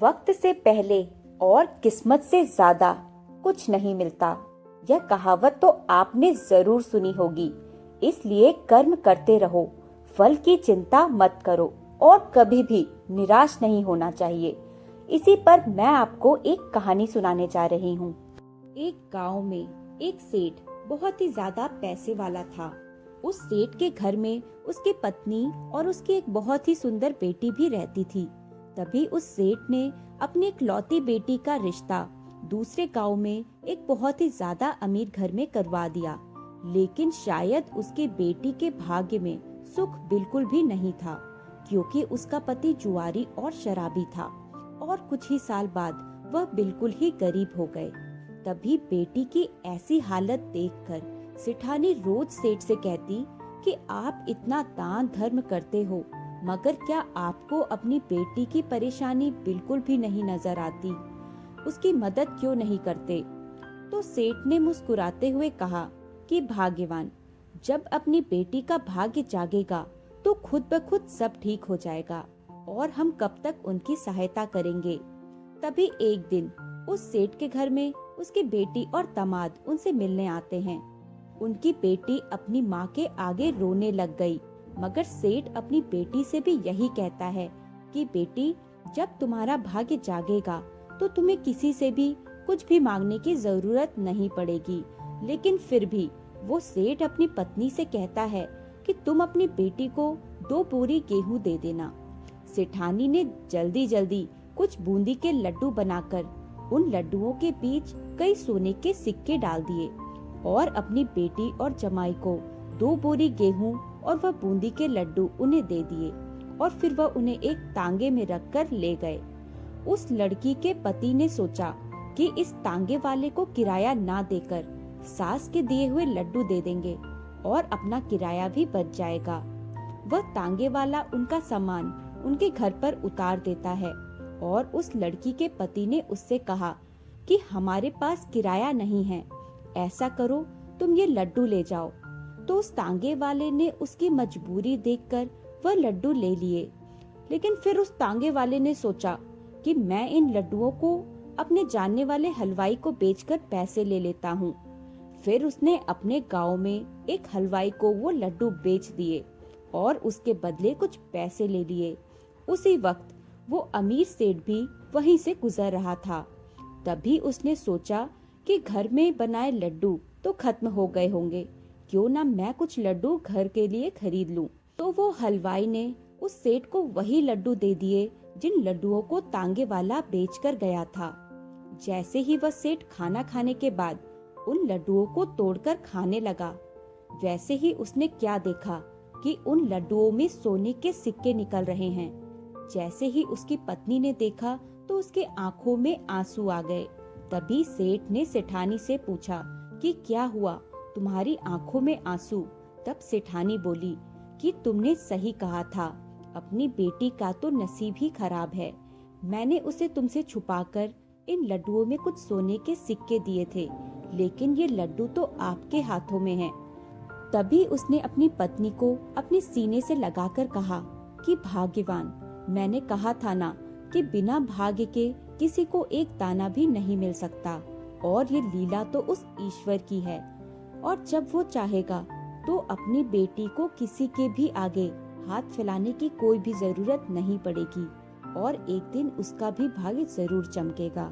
वक्त से पहले और किस्मत से ज्यादा कुछ नहीं मिलता। यह कहावत तो आपने जरूर सुनी होगी। इसलिए कर्म करते रहो, फल की चिंता मत करो और कभी भी निराश नहीं होना चाहिए। इसी पर मैं आपको एक कहानी सुनाने जा रही हूँ। एक गांव में एक सेठ बहुत ही ज्यादा पैसे वाला था। उस सेठ के घर में उसकी पत्नी और उसकी एक बहुत ही सुंदर बेटी भी रहती थी। तभी उस सेठ ने अपनी एक लौती बेटी का रिश्ता दूसरे गांव में एक बहुत ही ज्यादा अमीर घर में करवा दिया। लेकिन शायद उसकी बेटी के भाग्य में सुख बिल्कुल भी नहीं था, क्योंकि उसका पति जुआरी और शराबी था और कुछ ही साल बाद वह बिल्कुल ही गरीब हो गए। तभी बेटी की ऐसी हालत देखकर सेठानी रोज सेठ से कहती कि आप इतना दान धर्म करते हो, मगर क्या आपको अपनी बेटी की परेशानी बिल्कुल भी नहीं नजर आती? उसकी मदद क्यों नहीं करते? तो सेठ ने मुस्कुराते हुए कहा कि भाग्यवान, जब अपनी बेटी का भाग्य जागेगा तो खुद ब खुद सब ठीक हो जाएगा और हम कब तक उनकी सहायता करेंगे। तभी एक दिन उस सेठ के घर में उसकी बेटी और दामाद उनसे मिलने आते हैं। उनकी बेटी अपनी माँ के आगे रोने लग गई, मगर सेठ अपनी बेटी से भी यही कहता है कि बेटी, जब तुम्हारा भाग्य जागेगा तो तुम्हें किसी से भी कुछ भी मांगने की जरूरत नहीं पड़ेगी। लेकिन फिर भी वो सेठ अपनी पत्नी से कहता है कि तुम अपनी बेटी को 2 बोरी गेहूं दे देना। सेठानी ने जल्दी जल्दी कुछ बूंदी के लड्डू बनाकर उन लड्डुओं के बीच कई सोने के सिक्के डाल दिए और अपनी बेटी और जमाई को 2 बोरी गेहूं और वह बूंदी के लड्डू उन्हें दे दिए और फिर वह उन्हें एक तांगे में रखकर ले गए। उस लड़की के पति ने सोचा कि इस तांगे वाले को किराया ना देकर सास के दिए हुए लड्डू दे देंगे और अपना किराया भी बच जाएगा। वह तांगे वाला उनका सामान उनके घर पर उतार देता है और उस लड़की के पति ने उससे कहा कि हमारे पास किराया नहीं है, ऐसा करो तुम ये लड्डू ले जाओ। तो उस तांगे वाले ने उसकी मजबूरी देखकर वह लड्डू ले लिए। लेकिन फिर उस तांगे वाले ने सोचा कि मैं इन लड्डुओं को अपने जानने वाले हलवाई को बेचकर पैसे ले लेता हूँ। फिर उसने अपने गांव में एक हलवाई को वो लड्डू बेच दिए और उसके बदले कुछ पैसे ले लिए। उसी वक्त वो अमीर सेठ भी वहीं से गुजर रहा था। तभी उसने सोचा कि घर में बनाए लड्डू तो खत्म हो गए होंगे, क्यों ना मैं कुछ लड्डू घर के लिए खरीद लूं। तो वो हलवाई ने उस सेठ को वही लड्डू दे दिए जिन लड्डुओं को तांगे वाला बेचकर गया था। जैसे ही वह सेठ खाना खाने के बाद उन लड्डुओं को तोड़कर खाने लगा, वैसे ही उसने क्या देखा कि उन लड्डुओं में सोने के सिक्के निकल रहे हैं। जैसे ही उसकी पत्नी ने देखा तो उसके आंखों में आंसू आ गए। तभी सेठ ने सेठानी से पूछा कि क्या हुआ, तुम्हारी आंखों में आंसू? तब सेठानी बोली कि तुमने सही कहा था, अपनी बेटी का तो नसीब ही खराब है। मैंने उसे तुमसे छुपाकर इन लड्डुओं में कुछ सोने के सिक्के दिए थे, लेकिन ये लड्डू तो आपके हाथों में हैं। तभी उसने अपनी पत्नी को अपने सीने से लगाकर कहा कि भाग्यवान, मैंने कहा था ना कि बिना भाग्य के किसी को एक दाना भी नहीं मिल सकता और ये लीला तो उस ईश्वर की है, और जब वो चाहेगा तो अपनी बेटी को किसी के भी आगे हाथ फैलाने की कोई भी जरूरत नहीं पड़ेगी और एक दिन उसका भी भाग्य जरूर चमकेगा।